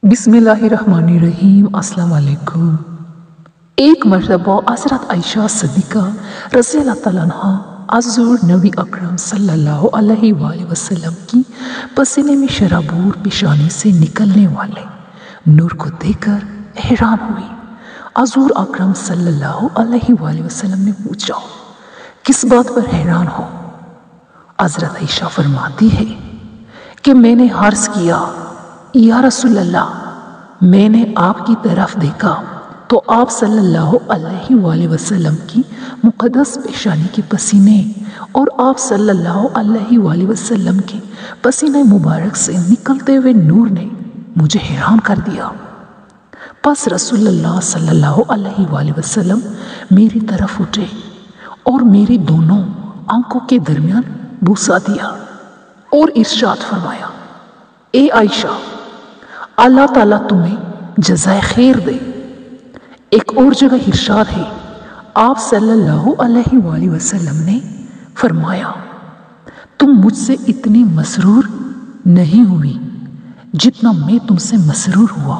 बिस्मिल्लाहिर्रहमानिर्रहीम। अस्सलाम वालेकुम। एक मरतबा हज़रत आयशा सिद्दीक़ा रज़ियल्लाहु तआला अन्हा हुज़ूर नबी अकरम सल्लल्लाहु अलैहि वसल्लम की पसीने में शराबूर पेशानी से निकलने वाले नूर को देखकर हैरान हुई। हुज़ूर अकरम सल्लल्लाहु अलैहि वसल्लम ने पूछा, किस बात पर हैरान हो? हज़रत आयशा फरमाती है कि मैंने अर्ज़ किया, या रसूल अल्लाह, मैंने आपकी तरफ देखा तो आप सल्लल्लाहु अलैहि वसल्लम की मुक़द्दस पेशानी के पसीने और आप सल्लल्लाहु अलैहि वसल्लम के पसीने मुबारक से निकलते हुए नूर ने मुझे हैरान कर दिया। बस रसूलुल्लाह सल्लल्लाहु अलैहि वसल्लम मेरी तरफ उठे और मेरी दोनों आंखों के दरमियान बूसा दिया और इरशाद फरमाया, ए आयशा, अल्लाह ताला तुम्हें जज़ाए खैर दे। एक और जगह इरशाद है, आप सल्लल्लाहु अलैहि वसल्लम ने फरमाया, तुम मुझसे इतनी मसरूर नहीं हुई जितना मैं तुमसे मसरूर हुआ।